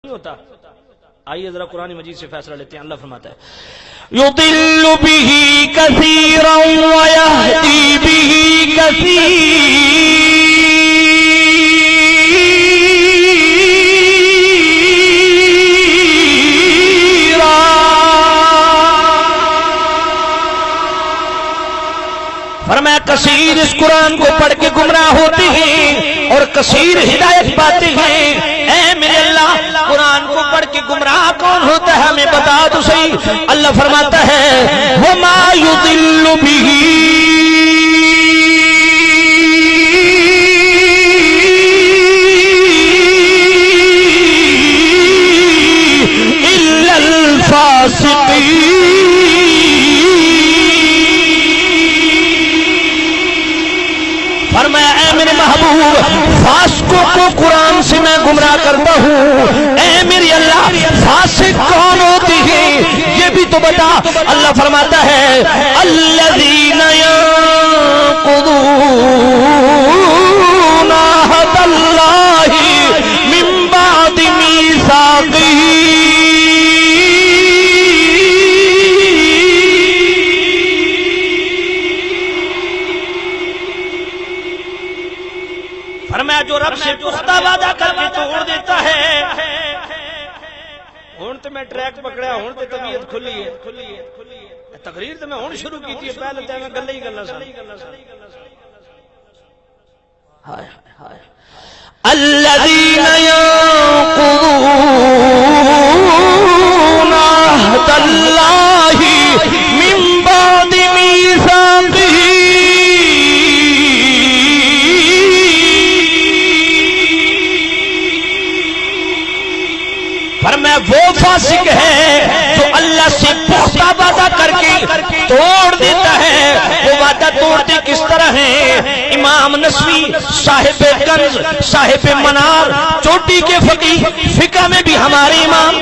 ہوتا. آئیے ذرا قرآن مجید سے فیصلہ لیتے ہیں. اللہ فرماتا ہے یضل به کثیرا ویہدی به کثیرا. فرمایا کثیر اس قرآن کو پڑھ کے گمراہ ہوتے ہیں اور کثیر ہدایت پاتے ہیں. اے میرے اللہ قرآن کو پڑھ کے گمراہ کون ہوتا ہے ہمیں بتا تو صحیح. اللہ فرماتا ہے وما یضل به الا الفاسقین. فرمایا اے میرے محبوب فاسقوں کو قرآن سے میں گمراہ کرتا ہوں. اے میری اللہ فاسق کون ہوتی ہے یہ بھی تو بتا. اللہ فرماتا ہے الذین ینقضون عہد اللہ من بعد میثاقہ. فرمایا جو رب سے پختہ وعدہ کر کے توڑ دیتا ہے. ہوں تو میں ٹریک پکڑا ہوں تو طبیعت کھلی ہے. تقریر تو میں ہوں شروع کی تھی پہلے تو میں گلے ہی گلا سن. الذین ینقضون عہد اللہ من بعد میثاقہ. فرمایا وہ فاسق ہے جو اللہ سے پختہ وعدہ کر کے توڑ دیتا ہے. وہ وعدہ توڑتے کس طرح ہیں؟ امام نسوی صاحب کنز صاحب منار چوٹی کے فقیہ فقہ میں بھی ہمارے امام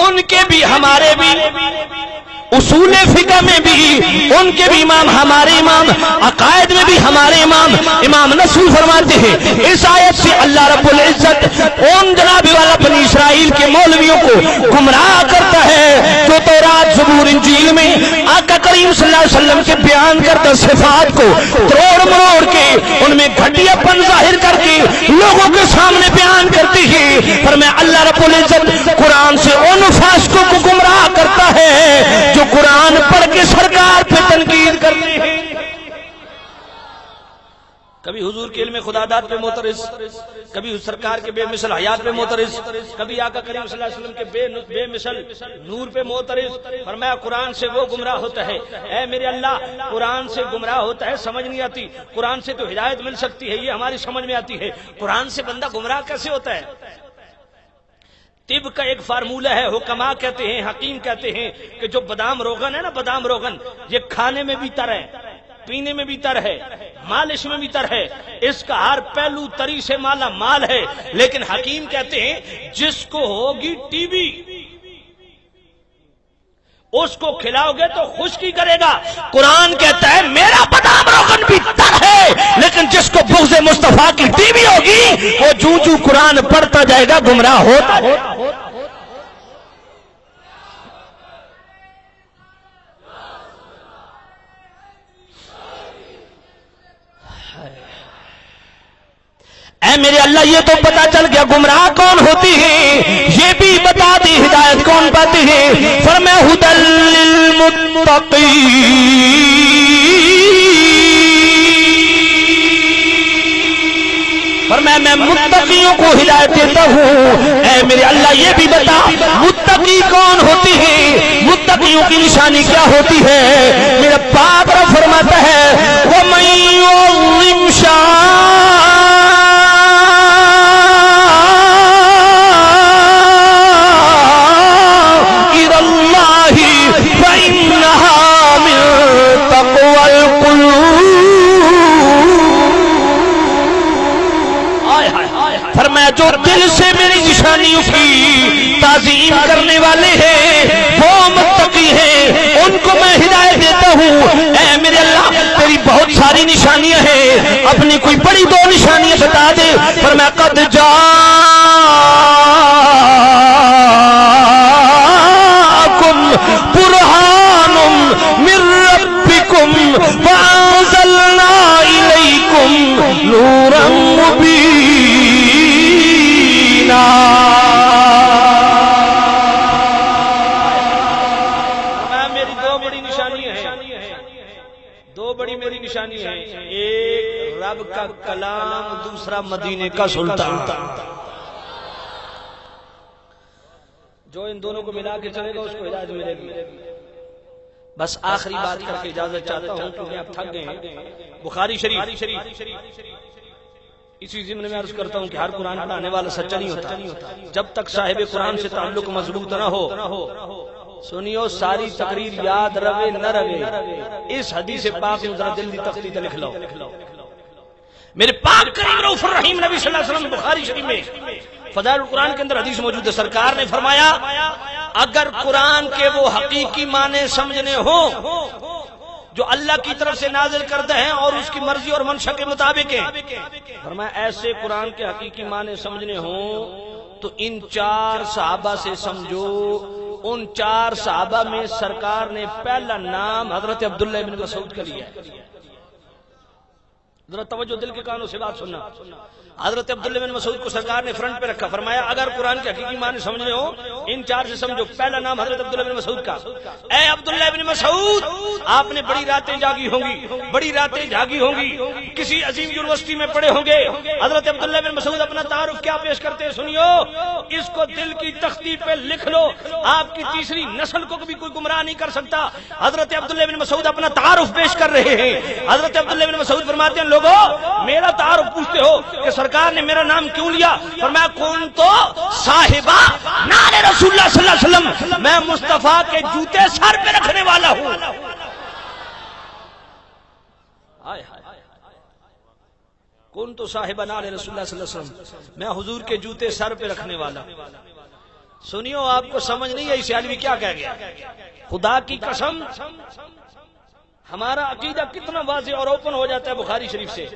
ان کے بھی ہمارے بھی اصول فقہ میں بھی ان کے بھی امام ہمارے امام عقائد میں بھی ہمارے امام امام نسوی فرماتے ہیں اس آیت سے اللہ رب العزت ان جناب والا بنی اسرائیل کے مولویوں کو گمراہ کرتا ہے جو تورات زبور انجیل میں آقا کریم صلی اللہ علیہ وسلم کے بیان کردہ صفات کو تروڑ مروڑ کے ان میں گھٹیا پن ظاہر کر کے لوگوں کے سامنے بیان کرتے ہیں. پر میں اللہ رب العزت قرآن سے ان فاسقوں کو گمراہ کرتا ہے جو قرآن پڑھ کے سرکار پہ تنقید کرتے ہیں. کبھی حضور کے علم خدا داد پہ معترض, کبھی سرکار کے بے مثل حیات پہ معترض, کبھی آقا کریم صلی اللہ علیہ وسلم کے بے مثل نور پہ معترض. فرمایا قرآن سے وہ گمراہ ہوتا ہے. اے میرے اللہ قرآن سے گمراہ ہوتا ہے سمجھ نہیں آتی. قرآن سے تو ہدایت مل سکتی ہے یہ ہماری سمجھ میں آتی ہے. قرآن سے بندہ گمراہ کیسے ہوتا ہے؟ طب کا ایک فارمولہ ہے. حکما کہتے ہیں حکیم کہتے ہیں کہ جو بادام روغن ہے نا بادام روغن یہ کھانے میں بھی تر ہے پینے میں بھی تر ہے مالش میں بھی تر ہے. اس کا ہر پہلو تری سے مالا مال ہے. لیکن حکیم کہتے ہیں جس کو ہوگی ٹی بی اس کو کھلاؤ گے تو خشکی کرے گا. قرآن کہتا ہے میرا بادام روغن بھی تر ہے لیکن جس کو بغض مصطفیٰ کی ٹی بی ہوگی وہ جوں جوں قرآن پڑھتا جائے گا گمراہ ہوتا ہے. اے میرے اللہ یہ تو پتا چل گیا گمراہ کون ہوتی ہے یہ بھی بتا دی ہدایت کون پاتی ہے. فرمایا ھدی للمتقین. فرمایا میں متقیوں کو ہدایت دیتا ہوں. اے میرے اللہ یہ بھی بتا متقی کون ہوتی ہے متقیوں کی نشانی کیا ہوتی ہے. میرا پاک رب فرماتا ہے وَمَن يُعَظِّمْ شَعَائِرَ اللَّهِ فَإِنَّهَا مِن تَقْوَى الْقُلُوبِ. فرمایا جو دل سے میری نشانیوں کی تعظیم کرنے والے ہیں وہ متقی ہیں ان کو میں ہدایت دیتا ہوں. اے میرے اللہ تیری بہت ساری نشانیاں ہیں اپنی کوئی بڑی دو نشانیاں بتا دے. فرمایا قد جاء میری دو بڑی نشانیاں ہیں، دو بڑی میری نشانی ہے، ایک رب کا کلام، دوسرا مدینے کا سلطان۔ جو ان دونوں کو ملا کے چلے گا اس کو ہدایت ملے گی۔ بس آخری بات کر کے اجازت چاہتا ہوں کیونکہ آپ تھک گئے ہیں۔ بخاری شریف، اسی ضمن میں عرض کرتا ہوں کہ ہر قرآن پڑھانے والا سچا نہیں ہوتا جب تک صاحب قرآن سے تعلق مضبوط نہ ہو۔ سنیو، ساری تقریر یاد روے نہ روے، اس حدیث پاک میں ذرا دل دی تختی تے لکھ لو۔ میرے پاک کریم رؤوف الرحیم نبی صلی اللہ علیہ وسلم بخاری شریف میں فضائل القرآن کے اندر حدیث موجود ہے، سرکار نے فرمایا اگر قرآن کے وہ حقیقی معنی سمجھنے ہوں جو اللہ کی طرف سے نازل کرتے ہیں اور اس کی مرضی اور منشا کے مطابق ہیں، فرمایا ایسے قرآن کے حقیقی معنی سمجھنے ہوں تو ان چار صحابہ سے سمجھو۔ ان چار صحابہ میں سرکار نے پہلا نام حضرت عبداللہ بن مسعود کا لیا ہے۔ ذرا توجہ دل کے کانوں سے بات سننا۔ حضرت عبداللہ بن مسعود کو سرکار نے فرنٹ پہ رکھا، فرمایا اگر قرآن کے حقیقی معنی سمجھنے ہو ان چار سے سمجھو۔ پہلا نام حضرت عبداللہ بن مسعود کا۔ اے عبداللہ بن مسعود، آپ نے بڑی راتیں جاگی ہوں گی، بڑی راتیں جاگی ہوں گی، کسی عظیم یونیورسٹی میں پڑھے ہوں گے۔ حضرت عبداللہ بن مسعود اپنا تعارف کیا پیش کرتے ہیں سنیو، اس کو دل کی تختی پہ لکھ لو، آپ کی تیسری نسل کو بھی کوئی گمراہ نہیں کر سکتا۔ حضرت عبداللہ بن مسعود اپنا تعارف پیش کر رہے ہیں۔ حضرت عبداللہ بن مسعود فرماتے ہیں لوگوں میرا تعارف پوچھتے ہو کہ سرکار نے میرا نام کیوں لیا؟ فرمایا کون تو صاحبہ نال رسول اللہ صلی اللہ علیہ وسلم، میں مصطفیٰ کے جوتے سر پہ رکھنے والا ہوں۔ کون تو صاحبہ نال رسول اللہ صلی اللہ علیہ وسلم، میں حضور کے جوتے سر پہ رکھنے والا۔ سنیو، آپ کو سمجھ نہیں ہے سیالوی کیا کہہ گیا؟ خدا کی قسم ہمارا عقیدہ کتنا واضح اور اوپن ہو جاتا ہے بخاری شریف سے۔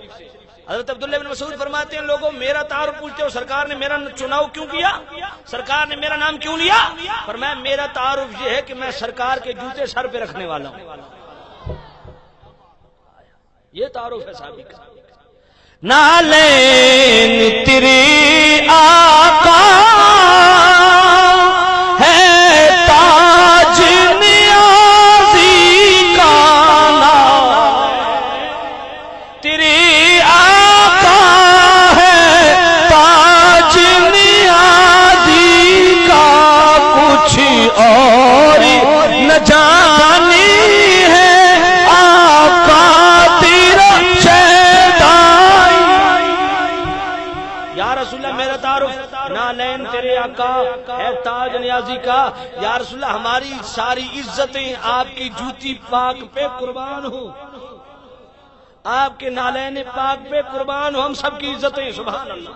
حضرت عبداللہ بن مسعود فرماتے ہیں لوگوں میرا تعارف پوچھتے ہو سرکار نے میرا چناؤ کیوں کیا، سرکار نے میرا نام کیوں لیا؟ فرمایا میرا تعارف یہ ہے کہ میں سرکار کے جوتے سر پہ رکھنے والا ہوں۔ یہ تعارف ہے صحابی کا۔ نالین تیری آقا ہے تاج نیازی کا، تیری آقا ہے تاج نیازی کا، کچھ اور نہ جانی ہے آقا تیرا شیدائی۔ یا رسول اللہ میرا تعارف نالین تیرے آقا ہے تاج نیازی کا۔ یا رسول اللہ ہماری ساری عزتیں آپ کی جوتی پاک پہ قربان ہو، آپ کے نالین پاک پہ قربان ہو، ہم سب کی عزتیں۔ سبحان اللہ،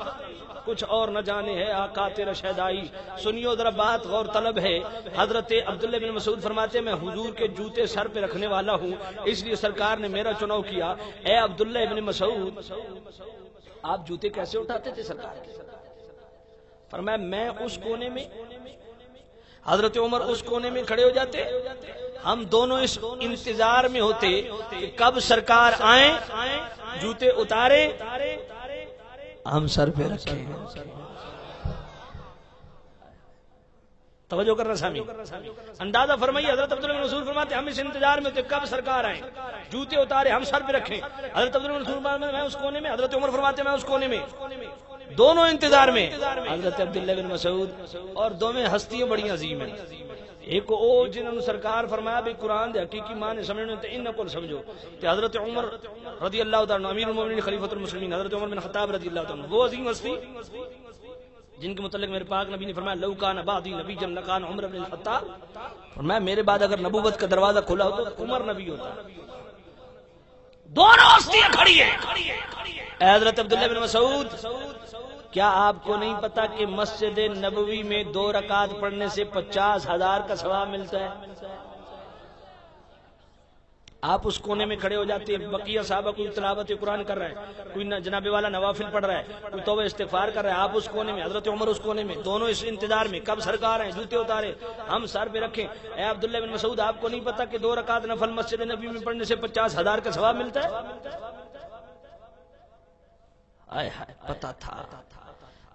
کچھ اور نہ جانے ہے آقا تیرا شہدائی۔ سنیو ذرا بات غور طلب ہے۔ حضرت عبداللہ بن مسعود فرماتے ہیں میں حضور کے جوتے سر پہ رکھنے والا ہوں، اس لیے سرکار نے میرا چناؤ کیا۔ اے عبداللہ بن مسعود، آپ جوتے کیسے اٹھاتے تھے سرکار کے؟ فرمایا میں اس کونے میں، حضرت عمر اس کونے میں کھڑے ہو جاتے، ہم دونوں اس انتظار میں ہوتے کہ کب سرکار آئیں، جوتے اتارے، ہم سر پہ رکھیں۔ توجہ کرنا سامی، اندازہ فرمائیے۔ حضرت عبداللہ بن مسعود فرماتے ہم اس انتظار میں ہوتے کب سرکار آئیں، جوتے اتارے، ہم سر پہ رکھیں۔ حضرت عبداللہ بن مسعود فرماتے میں اس کونے میں، حضرت عمر فرماتے میں اس کونے میں، دونوں انتظار میں۔ حضرت عبداللہ بن مسعود اور دونوں ہستیاں بڑی عظیم ہیں۔ ایک او جنہوں نے سرکار فرمایا بھی قرآن دے حقیقی معنی سمجھنے تے ان کو سمجھو، تے حضرت عمر رضی اللہ تعالیٰ عنہ امیر المومنین خلیفۃ المسلمین، حضرت عمر بن خطاب رضی اللہ تعالیٰ عنہ، وہ عظیم ہستی جن کے متعلق میرے پاک نبی نے فرمایا لو کان بعدی نبی جن لکان عمر بن الخطاب، فرمایا میرے بعد اگر نبوت کا دروازہ کھلا ہو تو عمر نبی ہوتا۔ دونوں ہستیاں کھڑی ہیں۔ اے حضرت عبداللہ بن مسعود، کیا آپ کو نہیں پتا کہ مسجد نبوی میں 2 رکعت پڑھنے سے 50,000 کا ثواب ملتا ہے؟ آپ اس کونے میں کھڑے ہو جاتے ہیں، بقیہ صحابہ کوئی تلاوت قرآن کر رہا ہے، کوئی جناب والا نوافل پڑھ رہا ہے، کوئی توبہ استغفار کر رہا ہے، آپ اس کونے میں، حضرت عمر اس کونے میں، دونوں اس انتظار میں کب سرکار ہیں، جوتے اتارے، ہم سر پہ رکھیں۔ اے عبداللہ بن مسعود، آپ کو نہیں پتا کہ 2 رکعت نفل مسجد نبی میں پڑھنے سے 50,000 کا ثواب ملتا ہے؟ آئے ہائے، پتا تھا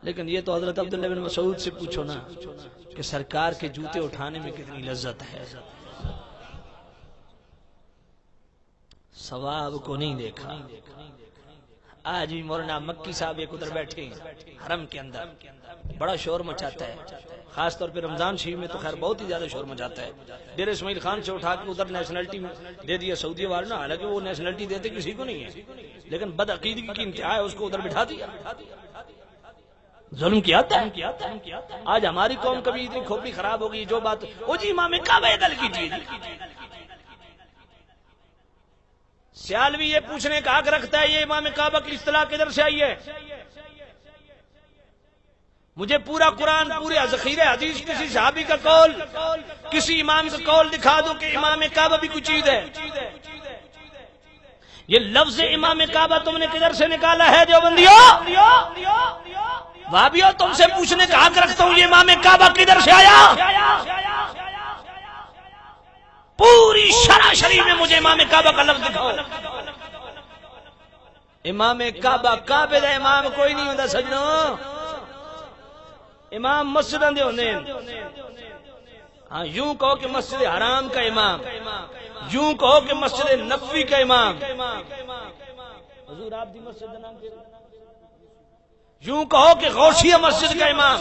لیکن یہ تو حضرت عبداللہ بن مسعود سے پوچھو نا کہ سرکار کے جوتے اٹھانے میں کتنی لذت ہے. ثواب کو نہیں دیکھا. آج بھی مولانا مکی صاحب ایک ادھر بیٹھے ہیں حرم کے اندر، بڑا شور مچاتا ہے، خاص طور پہ رمضان شریف میں تو خیر بہت ہی زیادہ شور مچاتا ہے. ڈیر اسماعیل خان سے اٹھا کے ادھر نیشنلٹی دے دیا سعودی والوں نے، حالانکہ وہ نیشنلٹی دیتے کسی کو نہیں ہے، لیکن بدعقیدگی کی انتہا ہے، اس کو ادھر بٹھا دیا، ظلم کیا تھا. آج ہماری قوم کبھی اتنی کھوپڑی خراب ہو گئی، جو بات وہ جی امام کعبہ گل کیجیے. سیالوی یہ پوچھنے کا حق رکھتا ہے یہ امام کعبہ کی اصطلاح کدھر سے آئی ہے. مجھے پورا قرآن، پورے ذخیرے حدیث، کسی صحابی کا قول، کسی امام کا قول دکھا دو کہ امام کعبہ بھی کچھ چیز ہے. یہ لفظ امام کعبہ تم نے کدھر سے نکالا ہے دیوبندیوں؟ وہابیوں تم سے پوچھنے کا حق رکھتا ہوں یہ امام کعبہ کدھر سے آیا؟ پوری شرع شریف میں مجھے امام کعبہ کا لفظ دکھاؤ. امام کعبہ کعبے دا امام کوئی نہیں ہوتا سجنوں، امام مسجد دے ہونے. ہاں یوں کہو کہ مسجد حرام کا امام، یوں کہو کہ مسجد نبوی کا امام. حضور آپ دی مسجد دا نام کیا؟ یوں کہو کہ غوثیہ مسجد کا امام.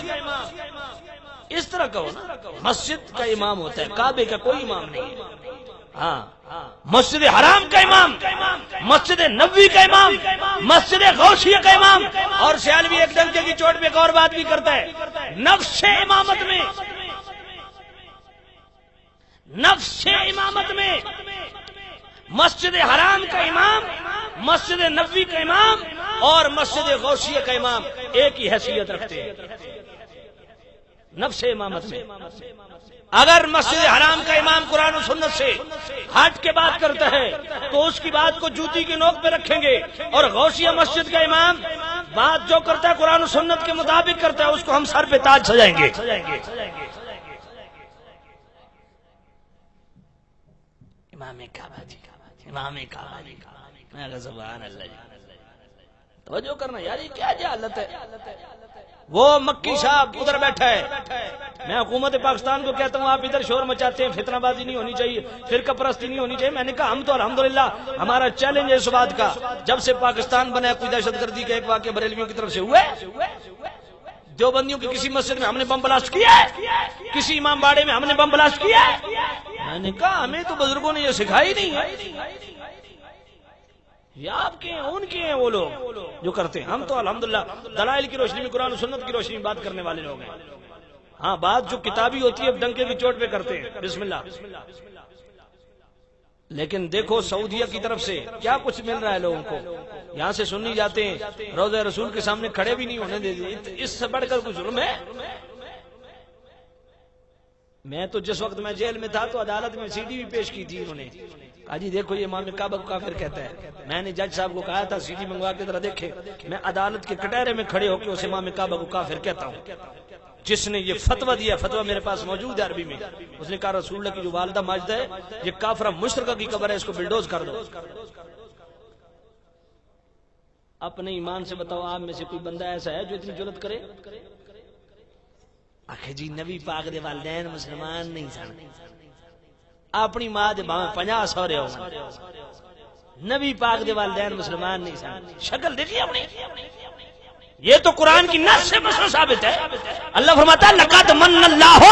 اس طرح کہو نا، مسجد کا امام ہوتا ہے، کعبے کا کوئی امام نہیں ہے. ہاں مسجد حرام کا امام، مسجد نبوی کا امام، مسجد غوثیہ کا امام. اور سیالوی ایک ڈنکے کی چوٹ پہ ایک اور بات بھی کرتا ہے، نفس امامت میں، نفس امامت میں مسجد حرام کا امام، مسجد نبوی کا امام اور مسجد غوثیہ کا امام ایک ہی حیثیت رکھتے ہیں نفس امامت میں. اگر مسجد حرام کا امام قرآن و سنت سے ہٹ کے بات کرتا ہے تو اس کی بات کو جوتی کی نوک پہ رکھیں گے، اور غوثیہ مسجد کا امام بات جو کرتا ہے قرآن و سنت کے مطابق کرتا ہے، اس کو ہم سر پہ تاج سجائیں گے. امام کعبہ جی، امام کعبہ جی، میں کہا سبحان اللہ جی. توجہ کرنا یار، یہ کیا جہالت ہے. وہ مکی صاحب ادھر بیٹھا ہے، میں حکومت پاکستان کو کہتا ہوں آپ ادھر شور مچاتے ہیں، فتنہ بازی نہیں ہونی چاہیے، فرقہ پرستی نہیں ہونی چاہیے. میں نے کہا ہم تو الحمدللہ ہمارا چیلنج ہے اس بات کا، جب سے پاکستان بنا کوئی دہشت گردی کا ایک واقعہ بریلویوں کی طرف سے ہوا ہے؟ دیوبندیوں کی کسی مسجد میں ہم نے بم بلاسٹ کیا ہے؟ کسی امام باڑے میں ہم نے بم بلاسٹ کیا ہے؟ میں نے کہا ہمیں تو بزرگوں نے یہ سکھائی نہیں ہے. یہ آپ کے ہیں، ان کے ہیں وہ لوگ جو کرتے ہیں. ہم تو الحمدللہ دلائل کی روشنی میں، قرآن و سنت کی روشنی میں بات کرنے والے لوگ ہیں. ہاں بات جو کتابی ہوتی ہے ڈنکے کی چوٹ پہ کرتے ہیں، بسم اللہ. لیکن دیکھو سعودیہ کی طرف سے کیا کچھ مل رہا ہے لوگوں کو. یہاں سے سنی جاتے ہیں، روضہ رسول کے سامنے کھڑے بھی نہیں ہونے دیتے. اس سے بڑھ کر کوئی ظلم ہے؟ میں تو جس وقت میں جیل میں تھا تو عدالت میں سی ڈی بھی پیش کی تھی، انہوں نے کہا جی دیکھو یہ امام کعبہ کو کافر کہتا ہے. میں نے جج صاحب کو کہا تھا سی ڈی منگوا کے ذرا دیکھے. میں عدالت کے کٹہرے میں کھڑے ہو کے اس امام کعبہ کو کافر کہتا ہوں. جس نے یہ فتویٰ دیا، فتویٰ میرے پاس موجود ہے عربی میں. اس نے کہا رسول اللہ کی جو والدہ ماجدہ ہے یہ کافرہ مشرکہ کی قبر ہے، اس کو بلڈوز کر دو. اپنے ایمان سے بتاؤ آپ میں سے کوئی بندہ ایسا ہے جو اتنی جرات کرے؟ آخر جی نبی پاک دے والدین مسلمان نہیں سن، اپنی ماں دے باہیں 50 سورے ہو، نبی پاک دے والدین مسلمان نہیں سن. شکل دیکھیے اپنی. یہ تو قرآن کی نص سے مسئلہ ثابت ہے. اللہ فرماتا ہے لقد من اللہ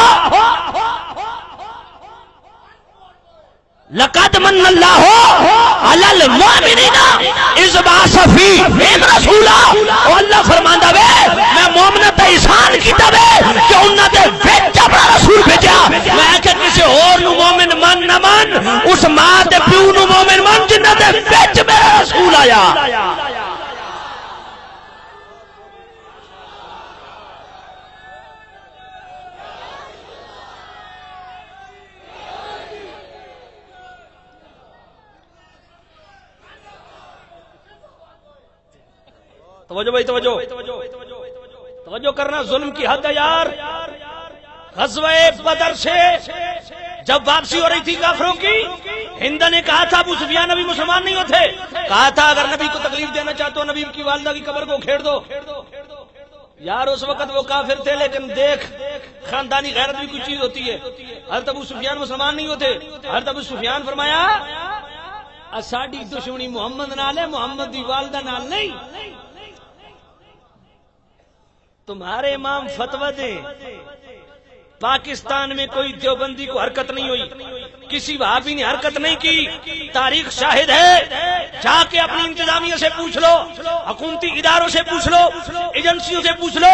علی المؤمنین اذ بعث فیہم رسولا. اللہ فرماندا وے میں مومناں تے احسان کیتا وے کہ انہاں دے وچ اپنا رسول بھیجا. میں کہ کسی اور نو مومن من نہ من، اس ماں تے پیو نو مومن من جنہاں دے وچ میرا رسول آیا. توجہ بھائی، توجہ کرنا. ظلم کی حد ہے یار. غزوہ بدر سے جب واپسی ہو رہی تھی کافروں کی، ہند نے کہا تھا ابو سفیان نبی مسلمان نہیں ہوتے، کہا تھا اگر نبی کو تکلیف دینا چاہتے ہو نبی کی والدہ کی قبر کو کھیڑ دو. یار اس وقت وہ کافر تھے، لیکن دیکھ خاندانی غیرت بھی کچھ چیز ہوتی ہے۔ حضرت ابو سفیان مسلمان نہیں ہوتے، حضرت ابو سفیان فرمایا ساڈی دشمنی محمد نال ہے، محمد دی والدہ نال نہیں۔ تمہارے امام فتویٰ دیں، پاکستان میں کوئی دیوبندی کو حرکت نہیں ہوئی، کسی وہابی نے حرکت نہیں کی، تاریخ شاہد ہے۔ جا کے اپنی انتظامیہ سے پوچھ لو، حکومتی اداروں سے پوچھ لو، ایجنسیوں سے پوچھ لو،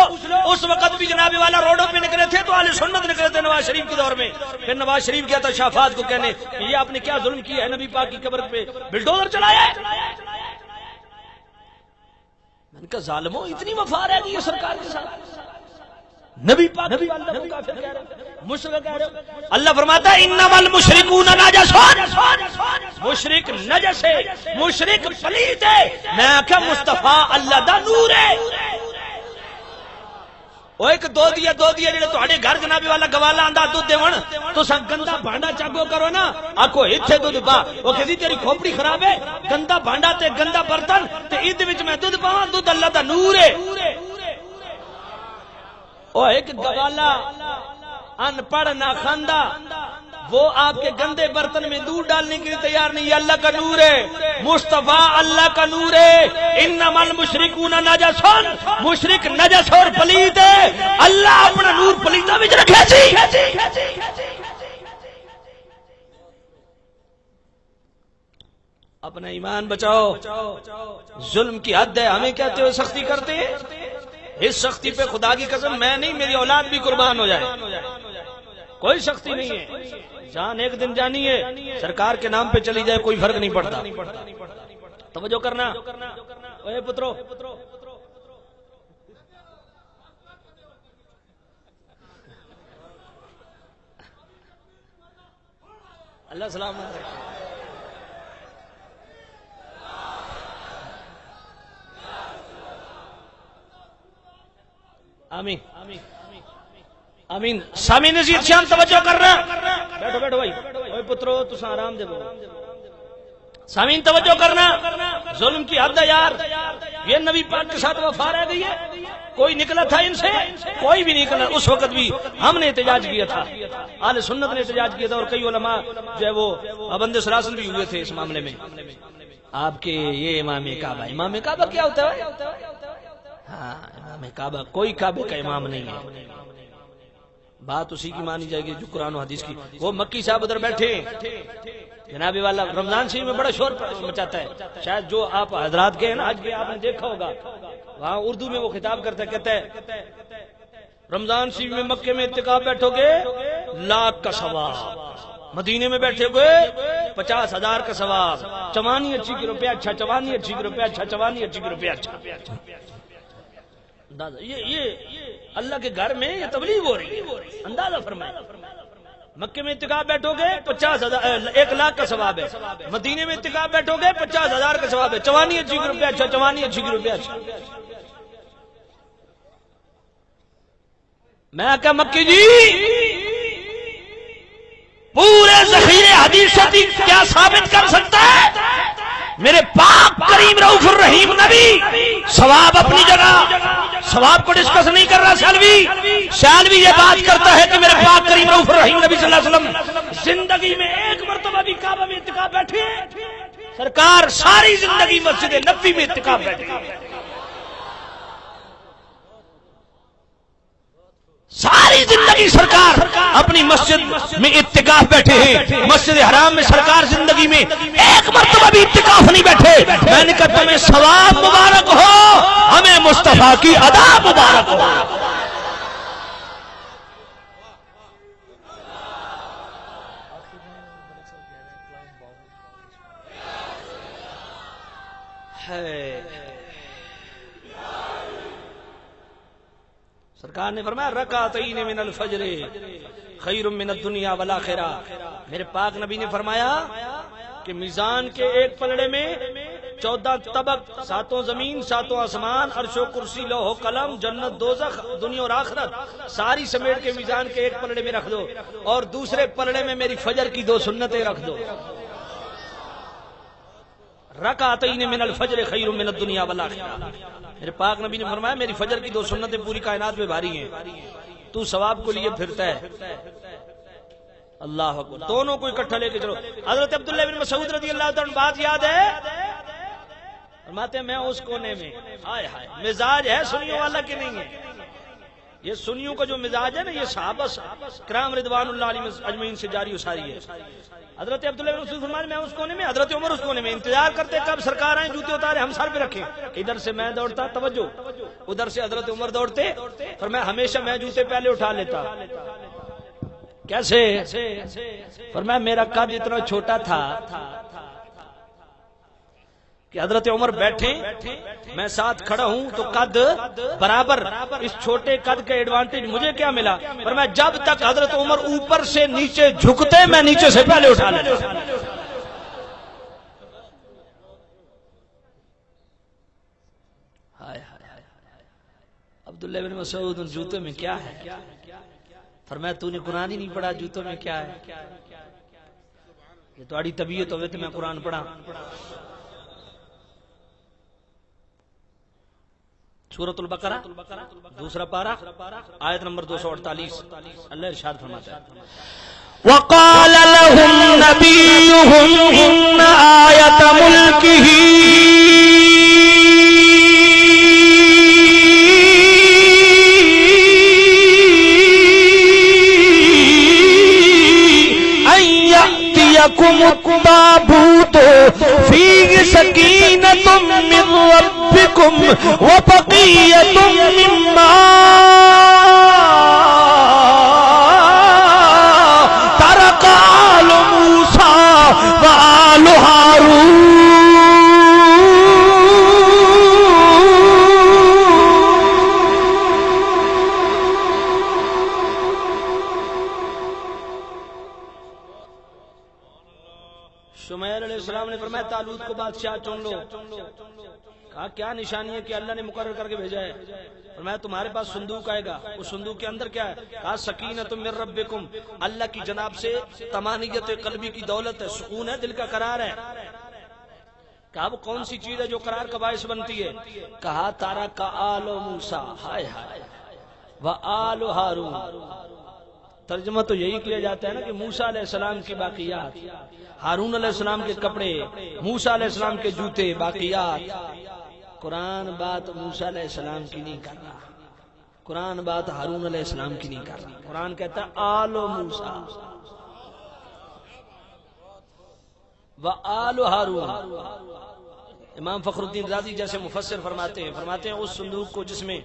اس وقت بھی جناب والا روڈوں پہ نکلے تھے تو اہل سنت نکلے تھے نواز شریف کے دور میں۔ پھر نواز شریف گیا تھا شافات کو کہنے کہ یہ آپ نے کیا ظلم کیا ہے، نبی پاک کی قبر پہ بلڈوزر چلایا ہے۔ میں نے کہا ظالموں اتنی وفا رہ گئی ہے سرکار کے ساتھ، نبی پاک کو کافر کہہ رہے، مشرک کہہ رہے۔ اللہ فرماتا ہے انما المشرکون نجس، مشرک نجس ہے، مشرک پلید ہے۔ میں کہا مصطفیٰ اللہ دا نور ہے۔ وہ ایک دو دیا جڑے تہاڈے گھر جناب والا گوالا آندا دودھ دیون تو سا گندا بھانڈا چاگو کرو نا، آکو ایتھے دودھ پا، وہ کہدی تیری کھوپڑی خراب ہے، گندا بھانڈا تے گندا برتن تے عید وچ میں دودھ پاواں، دودھ اللہ دا نور ہے۔ وہ ایک گوالا ان پڑھ نہ خاندہ، وہ آپ کے گندے برتن میں دودھ ڈالنے کے لیے تیار نہیں، یہ اللہ کا نور ہے، مصطفیٰ اللہ کا نور ہے۔ انما المشرکون نجس، مشرک نجس اور پلید ہے، اللہ اپنا نور پلیداں وچ رکھے سی۔ اپنا ایمان بچاؤ، ظلم کی حد ہے، ہمیں کہتے ہوئے سختی کرتے ہیں، اس سختی پہ خدا کی قسم میں نہیں میری اولاد بھی قربان ہو جائے، کوئی سختی نہیں ہے، جان ایک دن جانی ہے، سرکار کے نام پہ چلی جائے کوئی فرق نہیں پڑتا۔ توجہ کرنا اے پترو، اللہ سلامت رکھے۔ آمین آمین۔ سامع نزید شام توجہ کرنا، بیٹھو بھائی، اوے پترو تساں آرام دے بولو، سامعین توجہ کرنا، ظلم کی حد ہے یار، یہ نبی پاک کے ساتھ وفا رہ گئی ہے، کوئی نکلا تھا ان سے، کوئی بھی نہیں نکلا۔ اس وقت بھی ہم نے احتجاج کیا تھا، اہل سنت نے احتجاج کیا تھا، اور کئی علماء جو ہے وہ پابند سلاسل بھی ہوئے تھے اس معاملے میں۔ آپ کے یہ امام کعبہ، امام کعبہ کیا ہوتا ہے؟ ہاں امام کعبہ، کوئی کعبے کا امام نہیں ہے، بات اسی کی مانی جائے گی جو قرآن و حدیث کی۔ وہ مکی صاحب ادھر بیٹھے جناب والا رمضان شریف میں بڑا شور مچاتا ہے، شاید جو آپ حضرات گئے نا آج کے آپ نے دیکھا ہوگا، وہاں اردو میں وہ خطاب کرتا ہے، کہتا ہے رمضان شریف میں مکے میں اعتکاف بیٹھو گے 1,00,000 کا ثواب، مدینے میں بیٹھے ہوئے 50,000 کا ثواب، چوانی اچھی کی روپیہ اچھا، چوانی اچھی کی روپیہ اچھا، چوانی اچھی کی روپیہ اچھا۔ یہ اللہ کے گھر میں یہ تبلیغ ہو رہی ہے، اندازہ فرمائے۔ مکے میں اعتکاف بیٹھو گے 1,00,000 کا ثواب ہے، مدینے میں اعتکاف بیٹھو گے 50,000 کا ثواب ہے، چوانی اچھی کی روپیہ اچھا، چوانی اچھی کی روپیہ اچھا۔ میں کہا مکی جی پورے ذخیرے حدیث سے کیا ثابت کر سکتا ہے؟ میرے پاک کریم رؤوف الرحیم نبی ثواب اپنی جگہ، ثواب کو ڈسکس نہیں کر رہا سیالوی یہ بات کرتا ہے کہ میرے پاک کریم رؤوف الرحیم نبی صلی اللہ علیہ وسلم زندگی میں ایک مرتبہ بھی کعبہ میں اعتکاف بیٹھے، سرکار ساری زندگی مسجد نبوی میں اعتکاف بیٹھے، ساری زندگی سرکار اپنی مسجد میں اعتکاف بیٹھے ہیں، مسجد حرام میں سرکار زندگی میں ایک مرتبہ بھی اعتکاف نہیں بیٹھے۔ میں نے کہا تمہیں ثواب مبارک ہو، ہمیں مصطفیٰ کی ادا مبارک ہو۔ سرکار نے فرمایا رکعتین من الفجر خیر من الدنیا والآخرہ۔ میرے پاک نبی نے فرمایا کہ میزان کے ایک پلڑے میں 14 طبق، 7 زمین 7 آسمان، عرش و کرسی لوح و قلم، جنت دوزخ، دنیا اور آخرت ساری سمیٹ کے میزان کے ایک پلڑے میں رکھ دو، اور دوسرے پلڑے میں میری فجر کی 2 سنتیں رکھ دو۔ رکعتین من الفجر خیر من الدنیا والآخرہ۔ میرے پاک نبی نے فرمایا میری فجر کی 2 سنتیں پوری کائنات میں بھاری ہیں، تو ثواب کو لیے پھرتا ہے۔ اللہ اکبر، دونوں کو اکٹھا لے کے چلو۔ حضرت عبداللہ بن مسعود رضی اللہ تعالیٰ عنہ بات یاد ہے، فرماتے ہیں میں اس کونے میں، ہائے ہائے مزاج ہے سنیوں والا کہ نہیں ہے؟ یہ سنیوں کا جو مزاج ہے نا، یہ صحابہ کرام رضوان اللہ علیہم اجمعین سے جاری و ساری ہے۔ حضرت عبداللہ بن مسعود فرماتے ہیں میں اس کونے میں، حضرت عمر اس کونے میں، انتظار کرتے کب سرکار آئیں، جوتے اتارے ہم سر پہ رکھیں۔ ادھر سے میں دوڑتا، توجہ، ادھر سے حضرت عمر دوڑتے، فرمایا ہمیشہ میں جوتے پہلے اٹھا لیتا۔ کیسے؟ فرمایا میرا قد اتنا چھوٹا تھا کہ حضرت عمر بیٹھے میں ساتھ کھڑا ہوں تو قد برابر، اس چھوٹے قد کا ایڈوانٹیج مجھے کیا ملا؟ فرمایا جب تک حضرت عمر اوپر سے نیچے جھکتے میں نیچے سے پہلے اٹھا لیتا۔ عبداللہ بن مسعود ان جوتوں میں کیا ہے؟ فرمایا تو نے قرآن ہی نہیں پڑھا، جوتوں میں کیا ہے؟ یہ تمہاری طبیعت ہوئے تو میں قرآن پڑھا۔ سورۃ البقرہ 2 پارہ آیت نمبر 248، اللہ ارشاد فرماتا ہے وقال لهم نبيهم إن آية ملكه التابوت فيه سكينة من ربكم وبقية مما ترك آل موسى وآل هارون۔ شمیل علیہ السلام نے فرمایا طالوت کو بادشاہ چن لو۔ کہا کیا نشانی ہے کہ اللہ نے مقرر کر کے بھیجا ہے؟ فرمایا تمہارے پاس صندوق آئے گا، اس صندوق کے اندر کیا ہے؟ کہا سکینۃ من ربکم، اللہ کی جناب سے طمانینت قلبی کی دولت ہے، سکون ہے، دل کا قرار ہے۔ کہا وہ کون سی چیز ہے جو قرار کا باعث بنتی ہے؟ کہا تارک آل موسیٰ، ہائے ہائے، وآل ہارون۔ ترجمہ تو یہی کیا جاتا ہے نا کہ موسیٰ علیہ السلام کی باقیات، ہارون علیہ السلام کے کپڑے، موسیٰ علیہ السلام کے جوتے، باقیات۔ قرآن بات موسیٰ علیہ السلام کی نہیں کر رہا، قرآن بات ہارون علیہ السلام کی نہیں کر رہا، قرآن کہتا ہے آل موسیٰ و آل ہارون۔ امام فخر الدین رازی جیسے مفسر فرماتے ہیں اس صندوق کو جس میں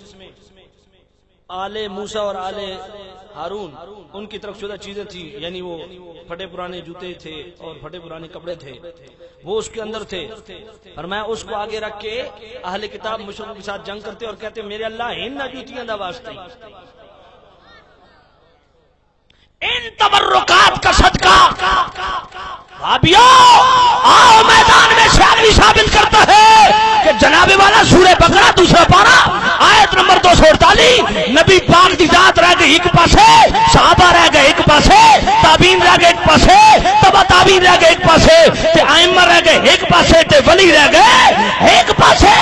آل موسیٰ اور آل ہارون ان کی طرف شدہ چیزیں تھیں، یعنی وہ پھٹے پرانے جوتے تھے اور پھٹے پرانے کپڑے تھے، وہ اس کے اندر تھے۔ فرمایا اس کو آگے رکھ کے اہل کتاب مشرکوں کے ساتھ جنگ کرتے اور کہتے میرے اللہ ان جوتیاں دا واسطہ ان تبرکات کا صدقہ بھابیو آؤ میدان میں شاعری ثابت کرتا ہے کہ جناب والا سورہ بقرہ 2 پارہ آیت نمبر 248، نبی پاک دی ذات رہ گئی ایک پاسے، صحابہ رہ گئے ایک پاسے، تابعین رہ گئے ایک پاسے، تبع تابعین رہ گئے ایک پاسے، تے ائمہ رہ گئے ایک پاسے، تے ولی رہ گئے ایک پاسے۔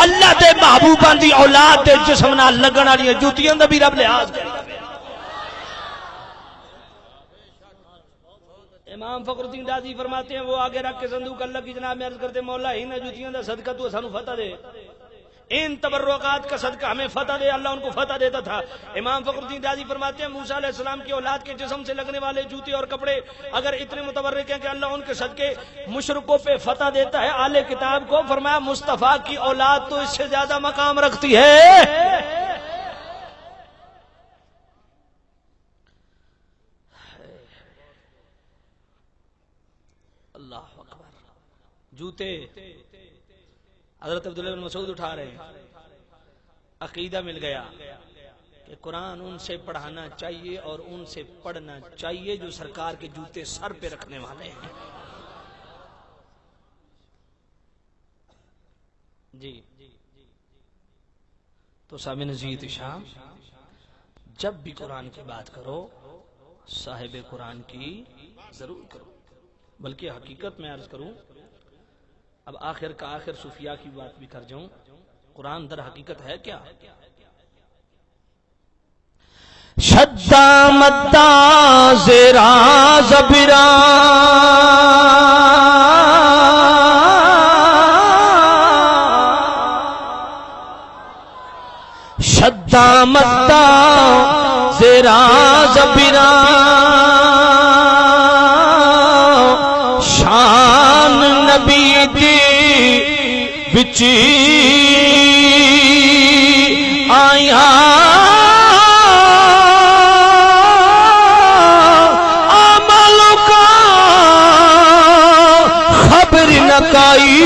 اللہ دے محبوباں دی اولاد دے جسم نال لگن والی جوتیاں دا بھی رب لحاظ کرے۔ امام فخر الدین رازی فرماتے ہیں وہ آگے رکھ کے صندوق اللہ کی جناب میں عرض کرتے مولا ہی نہ جوتیاں دا صدقہ تو سانو فتح دے، ان تبرکات کا صدقہ ہمیں فتح دے۔ اللہ ان کو فتح دیتا تھا۔ امام فخر الدین رازی فرماتے ہیں موسیٰ علیہ السلام کی اولاد کے جسم سے لگنے والے جوتے اور کپڑے اگر اتنے متبرک ہیں کہ اللہ ان کے صدقے مشرکوں پہ فتح دیتا ہے اہل کتاب کو، فرمایا مصطفیٰ کی اولاد تو اس سے زیادہ مقام رکھتی ہے۔ اللہ اکبر، جوتے حضرت عبداللہ بن مسعود اٹھا رہے ہیں، عقیدہ مل گیا کہ قرآن ان سے پڑھانا چاہیے اور ان سے پڑھنا چاہیے جو سرکار کے جوتے سر پہ رکھنے والے ہیں۔ جی تو سامعین عزیز شام، جب بھی قرآن کی بات کرو صاحب قرآن کی ضرور کرو، بلکہ حقیقت میں عرض کروں، اب آخر کا آخر صوفیاء کی بات بھی کر جاؤں، قرآن در حقیقت ہے کیا؟ شدہ مدہ زیرا زبرا شدہ مدہ زیرا زبرا شان نبی دی بچی آیا عمل کا خبر نکائی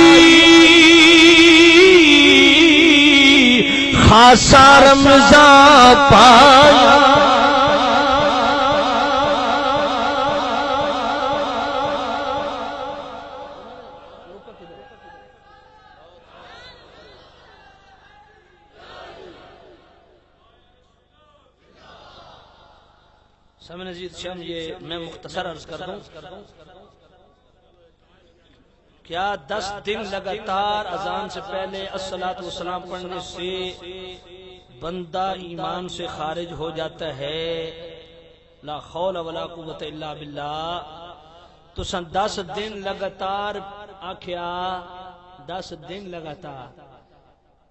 خاصا رمضان پایا سامع عزیز شام، یہ میں مختصر عرض کر دوں، کیا 10 دن لگاتار اذان سے پہلے الصلاۃ والسلام پڑھنے سے بندہ ایمان سے خارج ہو جاتا ہے؟ لا حول ولا قوت الا باللہ. تو سن 10 دن لگاتار آکھیا، 10 دن لگاتار،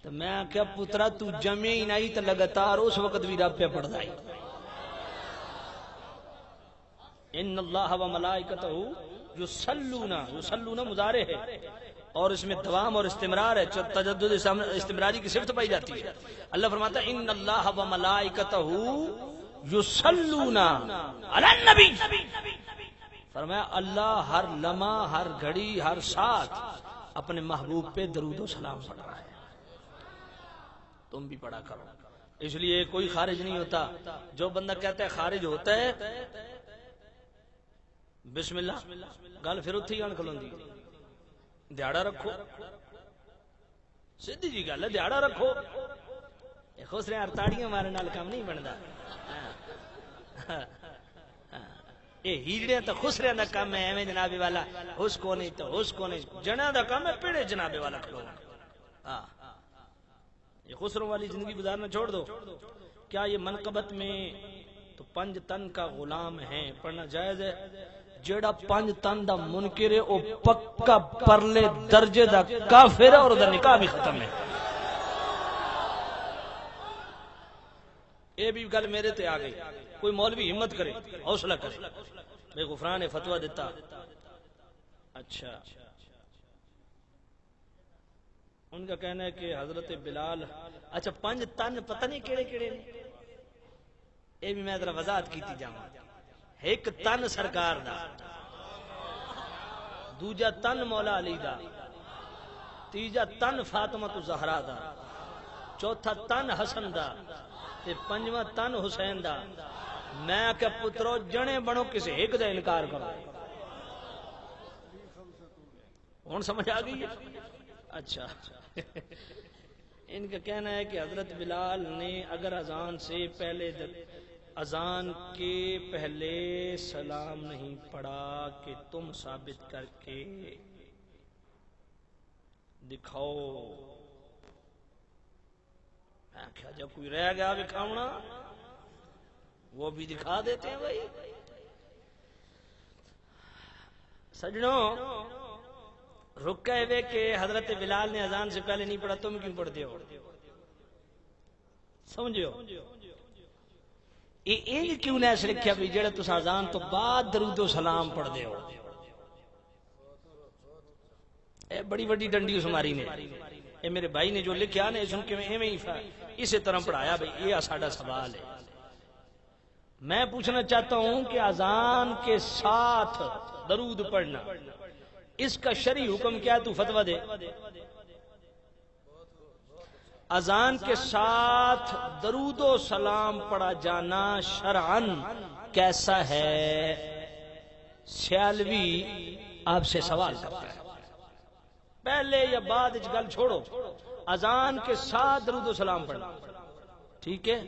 تو میں آکھیا پترا تو جمع ہی نہیں تو لگاتار اس وقت بھی رب پہ پڑھدا ہے. ان اللہ و ملائکتہ یصلون مضارع ہے اور اس میں دوام اور استمرار ہے، تجدد استمراری کی صفت پائی جاتی ہے. اللہ فرماتا ہے ان اللہ و ملائکتہ یصلون علی النبی، فرمایا اللہ ہر لمحہ، ہر گھڑی، ہر ساتھ اپنے محبوب پہ درود و سلام پڑھ رہا ہے. تم بھی پڑھا کرو. اس لیے کوئی خارج نہیں ہوتا. جو بندہ کہتا ہے خارج ہوتا ہے، بسم اللہ گل پھر اتھی گل کھلوندی. دیہڑا رکھو، سیدھی جی گل ہے، دیہڑا رکھو. خسرے ارتاڑیاں مارن نال کام نہیں بندا. اے ہیڑے تو خسرے دا کام ہے، ایویں جناب والا اس کو نہیں تو اس کو نہیں. جنا دا کام ہے پیڑے جناب والا کھلونا. ہاں یہ خسروں والی زندگی گزارنا چھوڑ دو. کیا یہ منقبت میں تو 5 تن کا غلام ہے پڑھنا جائز ہے؟ جیڑا 5 تن دا منکر ہے او پکا پرلے درجے دا کافر ہے اور دا نکاح بھی ختم ہے. اے بھی گل میرے تے آ گئی. کوئی مولوی ہمت کرے، حوصلہ کرے. بے غفران نے فتویٰ دیتا. اچھا ان کا کہنا ہے کہ حضرت بلال، اچھا 5 تن پتہ نہیں کیڑے کیڑے نے. اے بھی میں ذرا وضاحت کیتی جاواں. ایک تن سرکار دا، دوجا تن مولا علی دا، تیجا تن فاطمہ الزہرا دا، چوتھا تن حسن دا، تے 5واں تن حسین دا. میں کہ پترو جنے بنو کسی ایک دا انکار کرو. ہن سمجھ آ گئی؟ اچھا ان کا کہنا ہے کہ حضرت بلال نے اگر اذان سے پہلے اذان کے پہلے سلام نہیں پڑھا کہ تم ثابت کر کے دکھاؤ. میں کہا جب کوئی رہ گیا دکھاؤنا وہ بھی دکھا دیتے ہیں بھائی. سجنوں رکے ہوئے کہ حضرت بلال نے اذان سے پہلے نہیں پڑھا، تم کیوں پڑھتے ہو؟ سمجھو یہ کیوں نے ایسے لکھا بھی جڑا تس اذان تو بعد درود و سلام پڑھ دے ہو؟ اے بڑی بڑی ڈنڈی اس ہماری نے، اے میرے بھائی نے جو لکھا نے سن کے میں اسی طرح پڑھایا. بھائی یہ ساڈا سوال ہے. میں پوچھنا چاہتا ہوں کہ اذان کے ساتھ درود پڑھنا اس کا شرعی حکم کیا ہے؟ تو فتویٰ دے. اذان کے ساتھ درود و سلام پڑھا جانا شرعن کیسا ہے؟ سیالوی آپ سے سوال کرتا ہے. پہلے یا بعد اس گل چھوڑو، اذان کے ساتھ درود و سلام پڑھنا ٹھیک ہے؟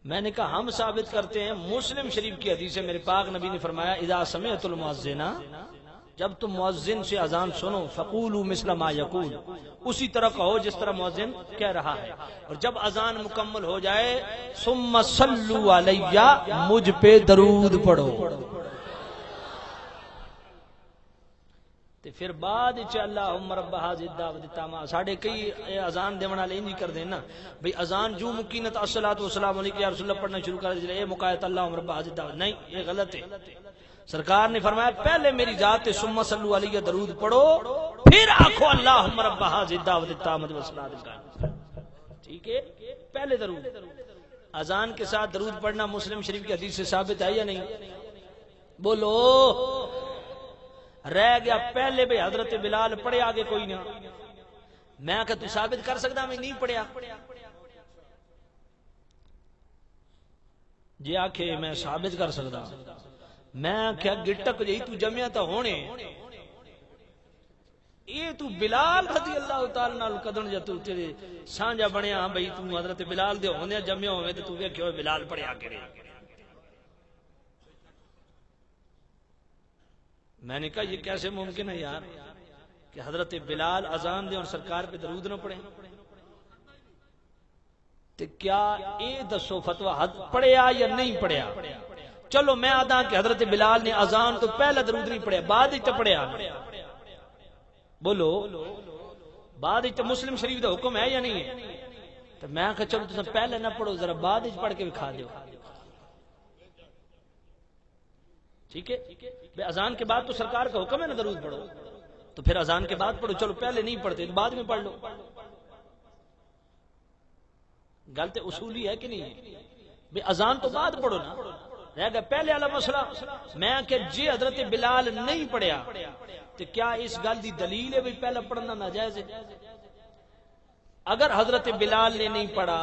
میں نے کہا ہم ثابت کرتے ہیں، مسلم شریف کی حدیث ہے، میرے پاک نبی نے فرمایا اذا سمعت المؤذن، جب تم مؤذن سے اذان سنو فقولوا مثل ما یقول، اسی طرح کہو جس طرح مؤذن کہہ رہا ہے، اور جب اذان مکمل ہو جائے ثم صلوا علیہ، مجھ پہ درود پڑھو، تے پھر بعد وچ اللہم رب ھذی الدعوۃ التامہ. ساڈے کئی اذان دیون والے انج کر دین نا بھئی اذان جو مکینت الصلاۃ والسلام علیک یا رسول اللہ پڑھنا شروع کر دے اے مقایت اللہم رب ھذی الدعوۃ، نہیں یہ غلط ہے. سرکار نے فرمایا پہلے میری ذات ثم صلوا علیہ درود پڑھو، پھر آکھو اللہم رب ھذی الدعوۃ التامہ والصلاۃ القائمہ. ٹھیک ہے، پہلے درود. اذان کے ساتھ درود پڑھنا مسلم شریف کی حدیث سے ثابت ہے یا نہیں؟ بولو. رہ گیا پہلے بھی حضرت بلال پڑھے، آگے کوئی نہ. میں کہ تو ثابت کر سکتا میں نہیں پڑھیا؟ جی آکھے میں ثابت کر سکتا. میں کیا گٹک جی تو جمعہ تا ہونے یہ تو بلال رضی اللہ تعالی نال قدن جا تو تیرے سانجا بنیا بھئی تو حضرت بلال دے ہونے جمعہ ہوئے تو ویکھو بلال پڑھیا کرے. میں نے کہا یہ کیسے ممکن ہے یار کہ حضرت بلال اذان دے اور سرکار پہ درود نہ پڑھیں؟ تو کیا اے دسو فتوی حد پڑھیا یا نہیں پڑھیا؟ چلو میں آدھا کہ حضرت بلال نے اذان تو پہلا درود نہیں پڑھیا، بعد ہی تو پڑھیا. بولو بعد ہی تو مسلم شریف دا حکم ہے یا نہیں ہے؟ تو میں کہا چلو تم پہلے نہ پڑھو، ذرا بعد ہی پڑھ کے دکھا دیو. ٹھیک ہے، بے اذان کے بعد تو سرکار کا حکم ہے نا درود پڑھو، تو پھر اذان کے بعد پڑھو. چلو پہلے نہیں پڑھتے بعد میں پڑھ لو. غلط اصولی ہے کہ نہیں؟ بے اذان تو بعد پڑھو نا. رہ گیا پہلے والا مسئلہ. میں کہ جی حضرت بلال نہیں پڑھیا تو کیا اس گل دی دلیل ہے بھی پہلا پڑھنا ناجائز ہے؟ اگر حضرت بلال نے نہیں پڑھا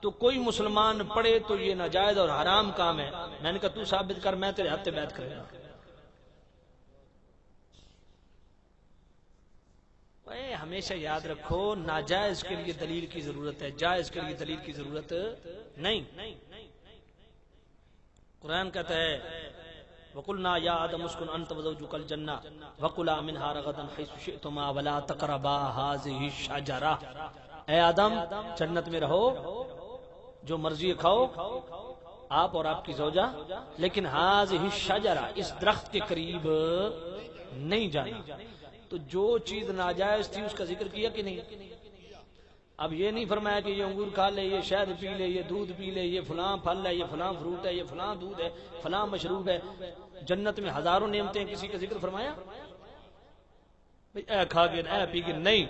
تو کوئی مسلمان پڑھے تو یہ ناجائز اور حرام کام ہے. میں نے کہا تو ثابت کر، میں تیرے ہاتھ بیعت کرے گا. ہمیشہ یاد رکھو ناجائز کے لیے دلیل کی ضرورت ہے، جائز کے لیے دلیل کی ضرورت نہیں. قرآن کہتا ہے وَقُلْنَا يَا آدَمُ اسْكُنْ أَنْتَ وَزَوْجُكَ الْجَنَّةَ وَكُلَا مِنْهَا رَغَدًا حَيْثُ شِئْتُمَا وَلَا تَقْرَبَا هَٰذِهِ الشَّجَرَةَ. اے آدم جنت میں رہو، جو مرضی کھاؤ آپ اور آپ کی زوجہ، لیکن هَٰذِهِ الشَّجَرَةَ اس درخت کے قریب نہیں جانا. تو جو چیز ناجائز تھی اس کا ذکر کیا کہ نہیں؟ اب یہ نہیں فرمایا کہ یہ انگور کھا لے، یہ شہد پی لے، یہ دودھ پی لے، یہ فلاں پھل ہے، یہ فلاں فروٹ ہے، یہ فلاں دودھ ہے، فلاں مشروب ہے. جنت میں ہزاروں نعمتیں، کسی کا ذکر فرمایا؟ اے کھا گئے اے پی گئے، نہیں.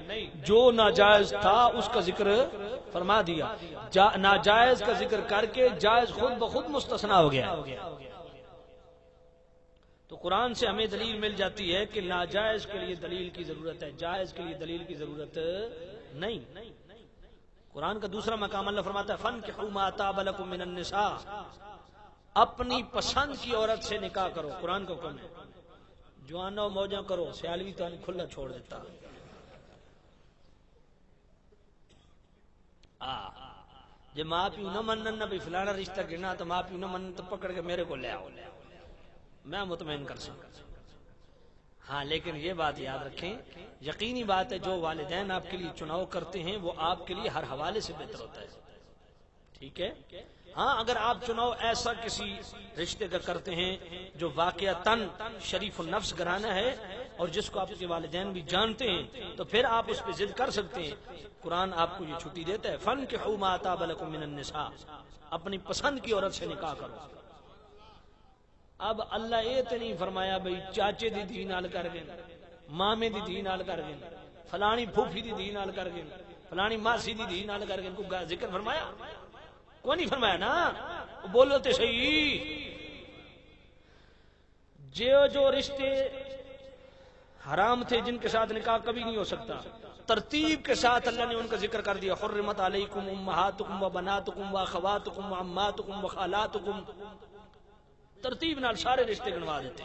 جو ناجائز تھا اس کا ذکر فرما دیا، ناجائز کا ذکر کر کے جائز خود بخود مستثنا ہو گیا. تو قرآن سے ہمیں دلیل مل جاتی ہے کہ ناجائز کے لیے دلیل کی ضرورت ہے، جائز کے لیے دلیل کی ضرورت نہیں. قرآن کا دوسرا مقام اللہ فرماتا ہے فَانْكِحُوا مَا طَابَ لَكُم مِّنَ النِّسَاءِ، اپنی پسند کی عورت سے نکاح کرو. قرآن کا حکم ہے. جوانوں موجاں کرو، سیالوی تو کھلا چھوڑ دیتا. جب ماں پیو نہ منن نہ بھی فلانا رشتہ گرنا تو ماں پیو نہ منن تو پکڑ کے میرے کو لے آؤ، میں مطمئن کر سکتا. ہاں لیکن یہ بات یاد رکھیں، یقینی بات ہے جو والدین آپ کے لیے چناؤ کرتے ہیں وہ آپ کے لیے ہر حوالے سے بہتر ہوتا ہے. ٹھیک ہے. ہاں اگر آپ چناؤ ایسا کسی رشتے کا کرتے ہیں جو واقعتاً شریف النفس گھرانہ ہے اور جس کو آپ کے والدین بھی جانتے ہیں تو پھر آپ اس پہ ضد کر سکتے ہیں. قرآن آپ کو یہ چھٹی دیتا ہے فَانْكِحُوا مَا طَابَ لَكُم مِّنَ النِّسَاءِ، اپنی پسند کی عورت سے نکاح کرو. اب اللہ یہ تو نہیں فرمایا بھئی چاچے دی دھی نال کر گئے، مامے دی دھی نال کر گئے، فلانی پھوپھی دی دھی نال کر گئے، فلانی ماسی دی دھی نال کر گئے. کو ذکر فرمایا؟ کوئی نہیں فرمایا نا. بولو تے صحیح. جو رشتے حرام تھے جن کے ساتھ نکاح کبھی نہیں ہو سکتا، ترتیب کے ساتھ اللہ نے ان کا ذکر کر دیا. حرمت علیکم امہاتکم و بناتکم و اخواتکم و عماتکم و خالاتکم. ترتیب نال سارے رشتے گنوا دیتے.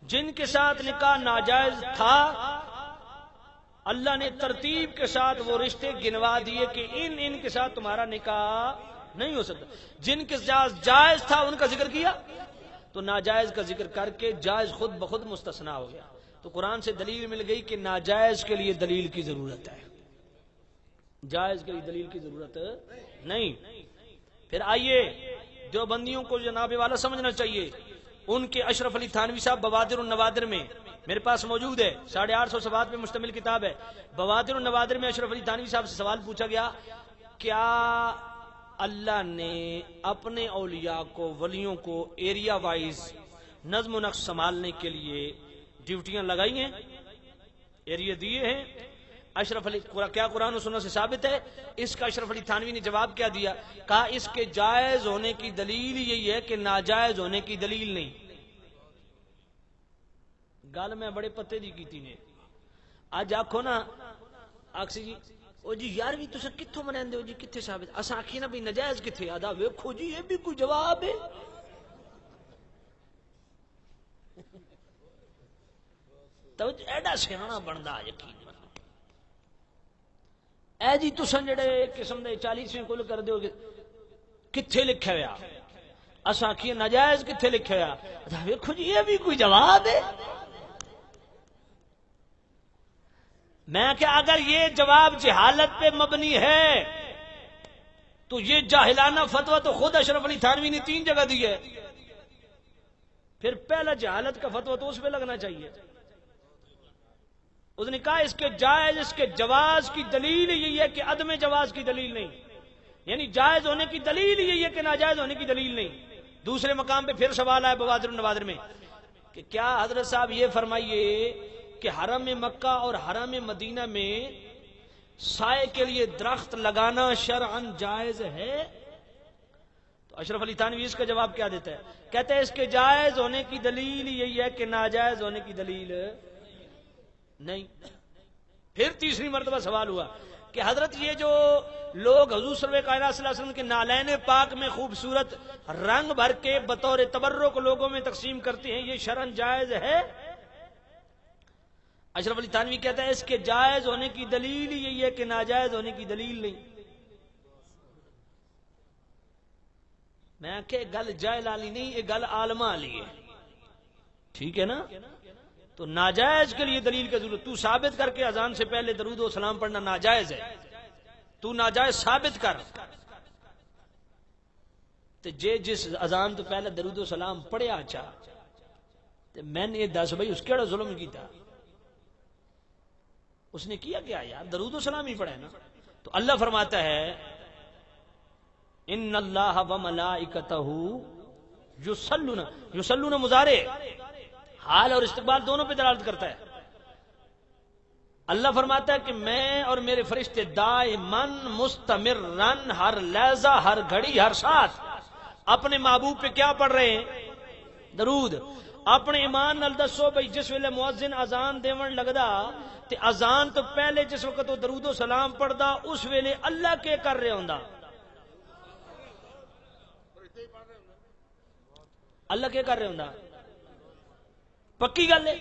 جن کے ساتھ نکاح ناجائز تھا اللہ نے ترتیب کے ساتھ وہ رشتے گنوا دیے کہ ان کے ساتھ تمہارا نکاح نہیں ہو سکتا. جن کے ساتھ جائز تھا ان کا ذکر کیا تو ناجائز کا ذکر کر کے جائز خود بخود مستثنا ہو گیا. تو قرآن سے دلیل مل گئی کہ ناجائز کے لیے دلیل کی ضرورت ہے، جائز کے لیے دلیل کی ضرورت نہیں. پھر آئیے دیوبندیوں کو جناب والا سمجھنا چاہیے. ان کے اشرف علی تھانوی صاحب بوادر النوادر میں میرے پاس موجود ہے، 850 صفحات پہ مشتمل کتاب ہے. بوادر النوادر میں اشرف علی تھانوی صاحب سے سوال پوچھا گیا، کیا اللہ نے اپنے اولیاء کو، ولیوں کو ایریا وائز نظم و نقش سنبھالنے کے لیے ڈیوٹیاں لگائی ہیں، ایریا دیے ہیں؟ اشرف علی کیا قرآن و سنت سے ثابت ہے؟ اس کا اشرف علی تھانوی نے جواب کیا دیا؟ کہا اس کے جائز ہونے کی دلیل یہی ہے کہ ناجائز ہونے کی دلیل نہیں. گل میں بڑے پتے دی کیتی نے. اج آکھو نا آکسی جی او جی یار بھی تساں کتھوں مناندے ہو جی، کتھے ثابت؟ اساں آکھی نا بھی ناجائز کتھے؟ آدا ویکھو جی یہ بھی کوئی جواب ہے. تو ایڈا سیاںا بندا یقین اے جی تساں جڑے قسم دے 40ویں کل کر دیو گے کتھے لکھیا ہوا؟ اساں آکھیے ناجائز کتھے لکھیا ہوا؟ آدا ویکھو جی یہ بھی کوئی جواب ہے. میں کہ اگر یہ جواب جہالت پہ مبنی ہے تو یہ جاہلانہ فتویٰ تو خود اشرف علی تھانوی نے 3 جگہ دی ہے. پھر پہلا جہالت کا فتویٰ تو اس پہ لگنا چاہیے. اس نے کہا اس کے جائز، اس کے جواز کی دلیل یہی ہے کہ عدم جواز کی دلیل نہیں، یعنی جائز ہونے کی دلیل یہی ہے کہ ناجائز ہونے کی دلیل نہیں. دوسرے مقام پہ پھر سوال آیا بوادر النوادر میں کہ کیا حضرت صاحب یہ فرمائیے کہ حرم مکہ اور حرم مدینہ میں سائے کے لیے درخت لگانا شرعاً جائز ہے؟ تو اشرف علی تھانوی اس کا جواب کیا دیتا ہے؟ کہتے ہیں اس کے جائز ہونے کی دلیل یہی ہے کہ ناجائز ہونے کی دلیل نہیں. پھر تیسری مرتبہ سوال ہوا کہ حضرت یہ جو لوگ حضور صلی اللہ علیہ وسلم کے نالین پاک میں خوبصورت رنگ بھر کے بطور تبرک لوگوں میں تقسیم کرتے ہیں، یہ شرعاً جائز ہے؟ اشرف علی تھانوی کہتا ہے اس کے جائز ہونے کی دلیل یہی ہے کہ ناجائز ہونے کی دلیل نہیں. میں کہ گل جاہل علی نہیں، یہ گل عالمہ علی ہے، ٹھیک ہے نا؟ تو ناجائز کے لیے دلیل کی ضرورت. تو ثابت کر کے اذان سے پہلے درود و سلام پڑھنا ناجائز ہے، تو ناجائز ثابت کر. تو جس اذان تو پہلے درود و سلام پڑھیا اچھا تو میں نے یہ دس بھائی اس کیڑا ظلم کیتا؟ اس نے کیا کیا یار؟ درود و سلام ہی پڑھے نا. تو اللہ فرماتا ہے ان اللہ و ملائکتہ یصلون مضارع حال اور استقبال دونوں پہ دلالت کرتا ہے. اللہ فرماتا ہے کہ میں اور میرے فرشتے دائماً مستمرن ہر لحظہ، ہر گھڑی، ہر ساتھ اپنے محبوب پہ کیا پڑھ رہے ہیں؟ درود. اپنے ایمان نال دسو بھائی جس ویلے مؤذن اذان دیون لگدا تے اذان تو پہلے جس وقت وہ درود و سلام پڑھدا اس ویلے اللہ کے کر رہے ہوندا؟ اللہ کے کر رہے ہوندا؟ پکی گل ہے.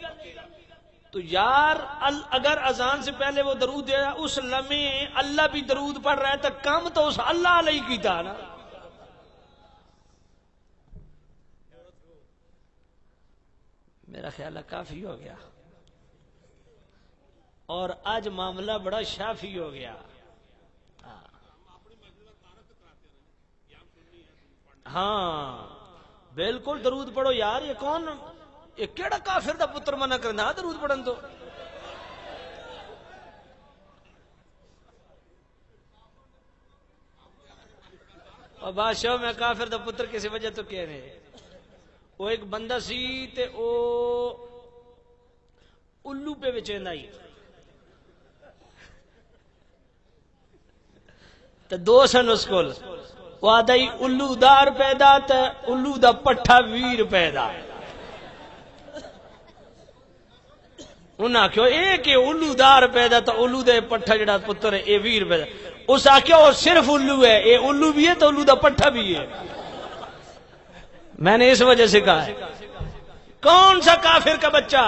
تو یار اگر اذان سے پہلے وہ درود دے اس لمحے اللہ بھی درود پڑھ رہا ہے تو کام تو اس اللہ علیہ کیتا نا. میرا خیال ہے کافی ہو گیا، اور آج معاملہ بڑا شافی ہو گیا. ہاں بالکل درود پڑھو یار. یہ کون، یہ کیڑا کافر دا پتر منع کرنا درود پڑھن تو؟ اور بادشاہ میں کافر دا پتر کسی وجہ تو کہہ رہے. وہ ایک بندہ سی تے او الو پہ وچیندا ہی تے دو سن اس کول. وہ آدھا ہی الو دار پیدا تے الو دا پٹھا ویر پیدا. انہاں کہو اے کہ الو دار پیدا تو الو دے پٹھا جڑا پتر ہے اے ویر پیدا. اس آکھیا وہ صرف الو ہے، اے الو بھی ہے تو الو دا پٹھا بھی ہے. میں نے اس وجہ سے کہا ہے کون سا کافر کا بچہ،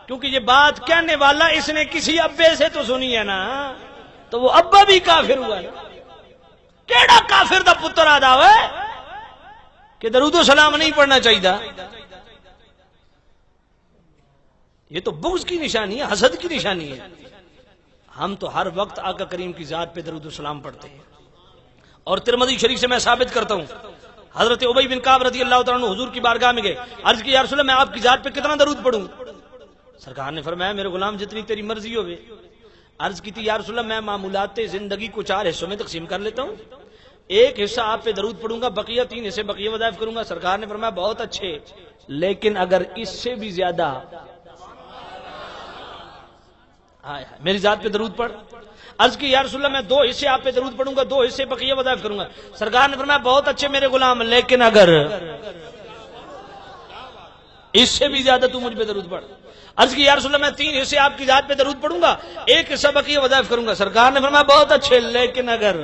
کیونکہ یہ بات کہنے والا اس نے کسی ابے سے تو سنی ہے نا، تو وہ ابا بھی کافر ہوا ہے. کیڑا کافر دا پتر آدا ہوئے؟ کہ درود و سلام نہیں پڑھنا چاہیے. یہ تو بغض کی نشانی ہے, حسد کی نشانی ہے. ہم تو ہر وقت آقا کریم کی ذات پہ درود و سلام پڑھتے ہیں. اور ترمذی شریف سے میں ثابت کرتا ہوں, حضرت ابی بن کعب رضی اللہ تعالیٰ عنہ حضور کی بارگاہ میں گئے, عرض کی یا رسول اللہ میں آپ کی ذات پہ کتنا درود پڑھوں؟ سرکار نے فرمایا میرے غلام جتنی تیری مرضی ہوئے. عرض کی تھی یا رسول اللہ میں معمولات زندگی کو 4 حصوں میں تقسیم کر لیتا ہوں, ایک حصہ آپ پہ درود پڑھوں گا, بقیہ 3 حصے بقیہ وظائف کروں گا. سرکار نے فرمایا بہت اچھے, لیکن اگر اس سے بھی زیادہ میری ذات پہ درود پڑھ. عرض کی یا رسول اللہ میں 2 حصے آپ پہ درود پڑھوں گا, 2 حصے بقیہ وظائف کروں گا. سرکار نے فرمایا بہت اچھے میرے غلام, لیکن اگر اس سے بھی زیادہ تو مجھ پہ درود پڑھ. عرض کی یا رسول اللہ میں 3 حصے آپ کی ذات پہ درود پڑھوں گا, 1 حصہ بقیہ وظائف کروں گا. سرکار نے فرمایا بہت اچھے, لیکن اگر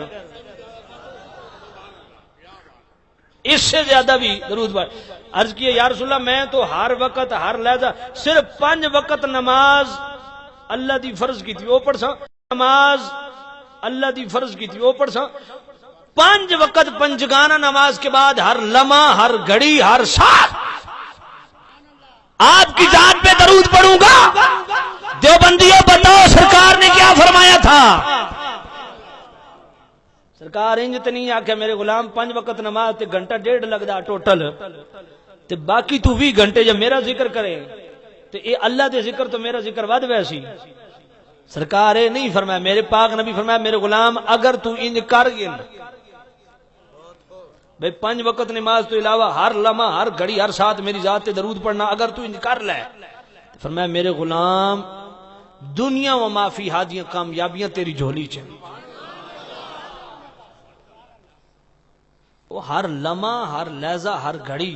اس سے زیادہ بھی درود پڑھ. عرض کی یا رسول اللہ میں تو ہر وقت ہر لحظہ صرف 5 وقت نماز اللہ دی فرض کی تھی وہ پڑھ سا, نماز اللہ دی فرض کی تھی وہ پڑھ سا, 5 وقت پنجگانہ نماز کے بعد ہر لمحہ ہر گھڑی ہر ساتھ آپ کی ذات پہ درود پڑھوں گا. دیوبندیوں بتاؤ سرکار نے کیا فرمایا تھا؟ سرکار انج تے نہیں آکھیا میرے غلام 5 وقت نماز تے گھنٹہ 1.5 لگدا ٹوٹل, تے باقی تو 20 گھنٹے جب میرا ذکر کرے تے اے اللہ دے ذکر تو میرا ذکر ود ویسی. سرکار اے نہیں فرمایا, میرے پاک نبی فرمایا میرے غلام اگر تو انج کر گن بھئی 5 وقت نماز تو علاوہ ہر لمحہ ہر گھڑی ہر ساتھ میری ذات تے درود پڑھنا اگر تو انج کر لے, فرمایا میرے غلام دنیا و ما فی ہادیاں کامیابیاں تیری جھولی چ. وہ ہر لمحہ ہر لحظہ ہر گھڑی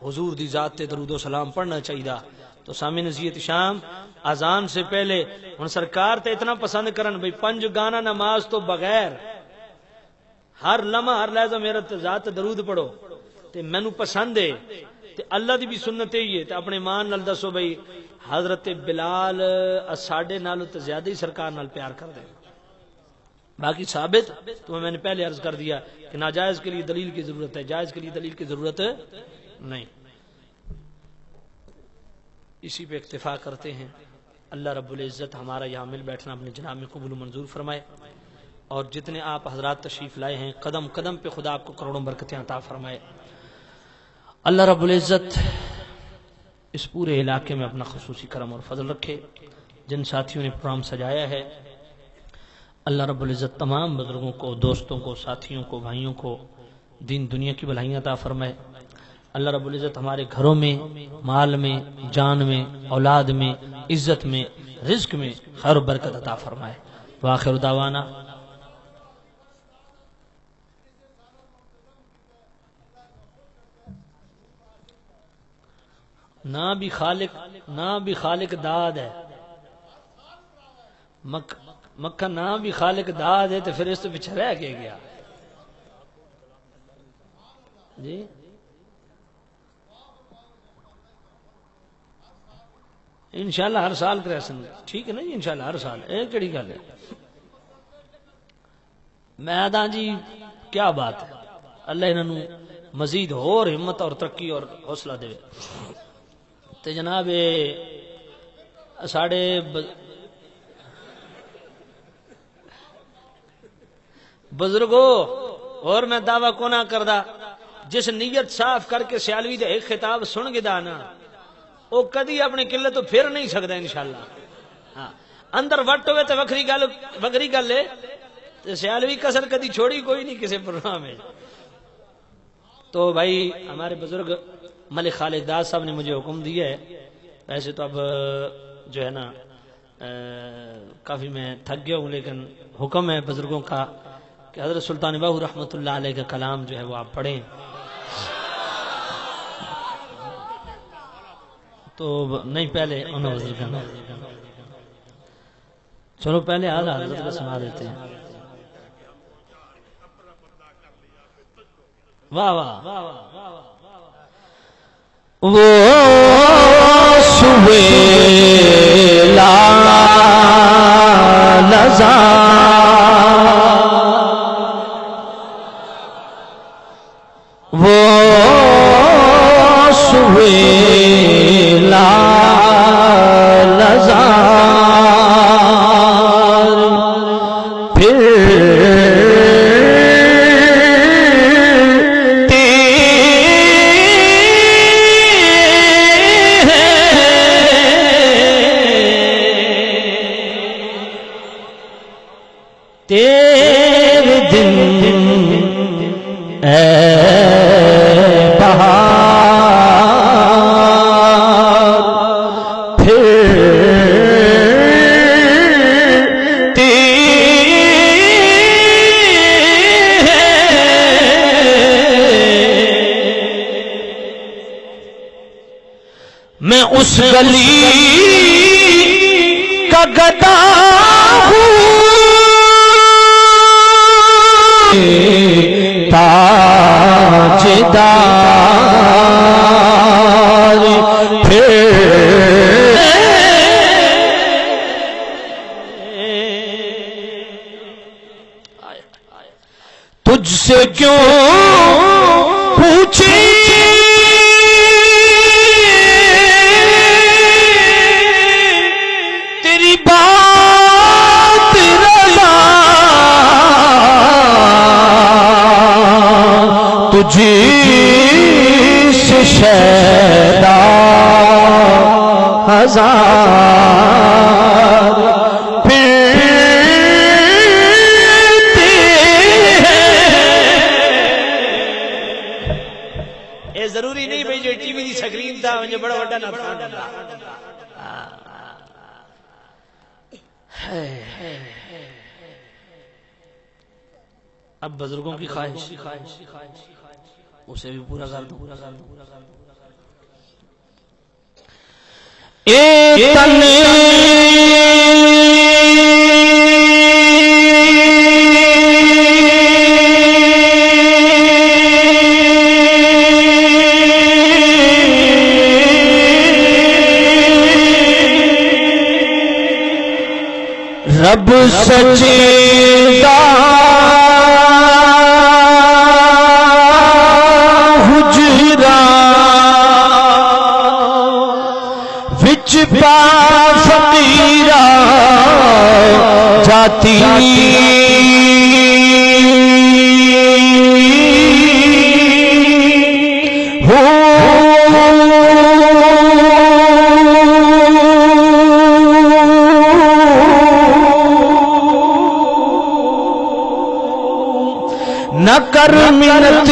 حضور دی ذات تے درود و سلام پڑھنا چاہیے. تو سامعین نصیحت شام اذان سے پہلے ہن سرکار تے اتنا پسند کرن بھئی 5 گانا نماز تو بغیر ہر لمحہ ہر لحظہ میرا ذات درود پڑھو تے مینوں پسند ہے, تے اللہ دی بھی سنت ہے. تے اپنے ایمان نال دسو بھئی حضرت بلال ساڈے نالوں تے زیادہ ہی سرکار نال پیار کر دے. باقی ثابت تو میں نے پہلے عرض کر دیا کہ ناجائز کے لیے دلیل کی ضرورت ہے, جائز کے لیے دلیل کی ضرورت نہیں. اسی پہ اکتفا کرتے ہیں. اللہ رب العزت ہمارا یہاں مل بیٹھنا اپنے جناب میں قبول و منظور فرمائے, اور جتنے آپ حضرات تشریف لائے ہیں قدم قدم پہ خدا آپ کو کروڑوں برکتیں عطا فرمائے. اللہ رب العزت اس پورے علاقے میں اپنا خصوصی کرم اور فضل رکھے. جن ساتھیوں نے پروگرام سجایا ہے اللہ رب العزت تمام بزرگوں کو, دوستوں کو, ساتھیوں کو, بھائیوں کو دین دنیا کی بھلائیاں عطا فرمائے. اللہ رب العزت ہمارے گھروں میں, مال میں, جان میں, اولاد میں, عزت میں, رزق میں خیر و برکت عطا فرمائے. وآخر دعوانا نہ بھی خالق داد ہے, مکہ نہ بھی خالق داد ہے, تو پھر اس تو پیچھے رہ کے گیا جی. انشاءاللہ ہر سال کرے سن, ٹھیک ہے نا جی, انشاءاللہ ہر سال. ایک کڑی گل ہے میں دا جی کیا بات ہے, اللہ انہوں مزید اور ہمت اور ترقی اور حوصلہ دے. تے جناب ساڑے بزرگوں, اور میں دعویٰ کو نہ کردہ جس نیت صاف کر کے سیالوی دے ایک خطاب سن کے دانا وہ کدی اپنی قلت تو پھر نہیں سکتا انشاءاللہ. ہاں اندر وٹ ہوئے تو وکری گل ہے, تو سیالوی کسر کدی چھوڑی کوئی نہیں کسی پروگرام میں. تو بھائی ہمارے بزرگ ملک خالد داد صاحب نے مجھے حکم دیا ہے, ویسے تو اب جو ہے نا کافی میں تھک گیا ہوں, لیکن حکم ہے بزرگوں کا کہ حضرت سلطان باہو رحمۃ اللہ علیہ کا کلام جو ہے وہ آپ پڑھیں. تو نہیں پہلے انہوں نے چلو پہلے حضرت کو سنا دیتے ہیں. واہ واہ وہ سویلا لزا وہ ہوئے لال زار، پھر تیرے دن اے بہار، پھر میں اس گلی کا گدا ہوں، تاجدار، پھر تجھ سے کیوں پوچھیں تیری بات رضا، تجھی سے شیدا ہزار، ضروری نہیں بھئی جو ٹی وی دی سکرین تھا مجھے بڑا بڑا نقصان تھا۔ اب بزرگوں کی خواہش اسے بھی پورا کر دوں۔ ایک تن رب سجدہ حجرا وچ پا فقیرا جاتی نہ کر منت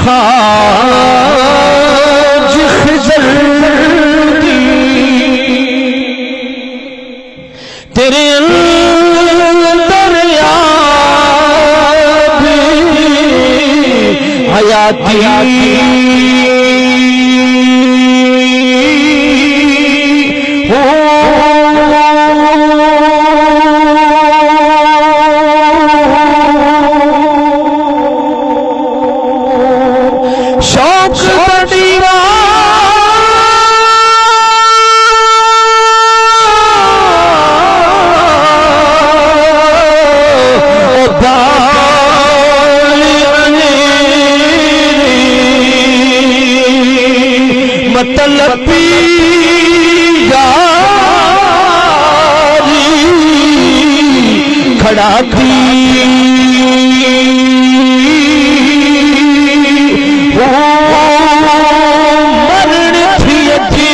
خواج خضر دی، تیرے اندر یاد حیاتی مطلبی یاری کھڑا تھی مرن تھی تھی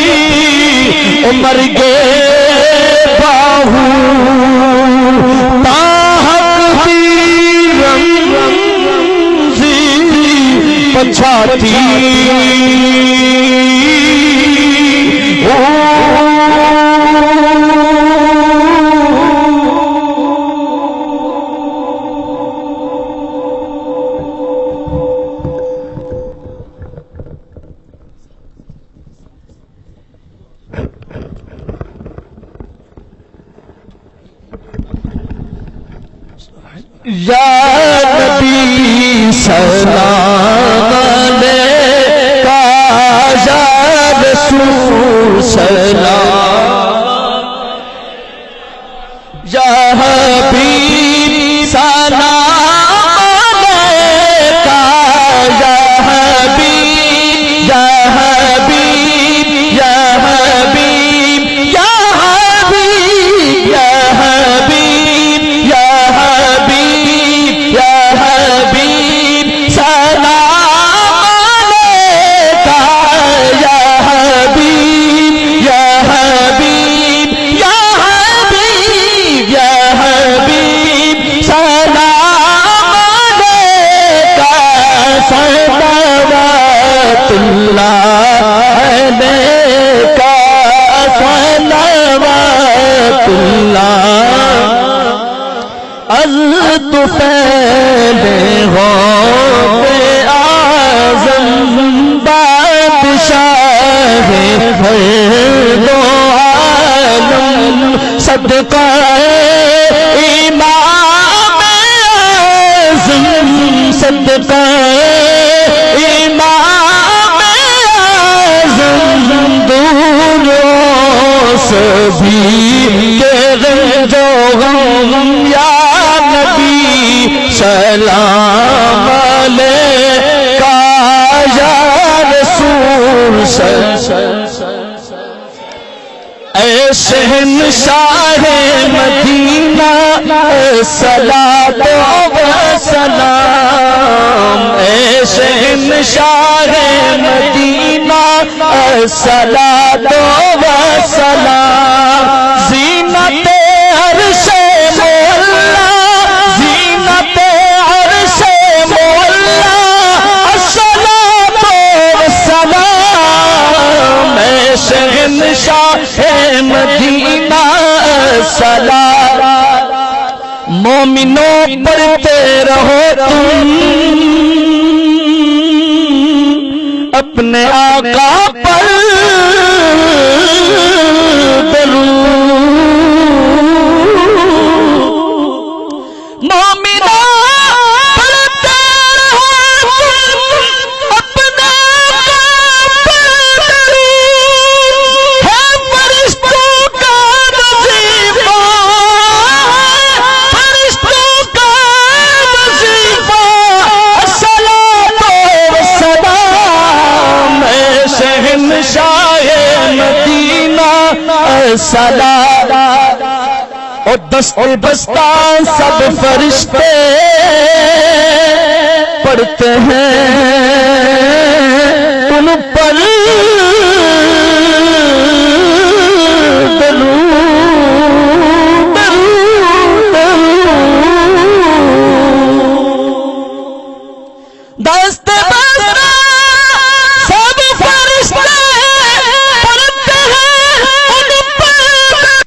عمر گے باہو تاہق دی رمزی پچھاتی یا نبی سلام علیکہ، یا رسول سلام، یا حبیب سلام علیکہ، یا حبیب اللہ علیکہ صلوات اللہ از تو پہلے ہو بے اعظم بادشاہ ہر دو عالم صدقہ امام اعظم صدقہ امام اعظم دوروں سبھی کے رنج و غم یا نبی سلام علیکہ یا رسول اے شہنشاہ مدینہ صلاۃ و سلام اے شہنشاہ مدینہ صلاۃ و سلام زینت عرش مولا زینت عرش مولا الصلاۃ و سلام اے شہنشاہ مدینہ سلام مومنوں پڑھتے رہو تم اپنے آقا پر درود مومنوں پڑھتے رہو تم اپنے آقا پر درود ہے فرشتوں کا وظیفہ فرشتوں کا وظیفہ الصلاۃ والسلام اے شہنشاہ مدینہ الصلاۃ اور دست بستہ سب فرشتے پڑھتے ہیں تم پر درود دست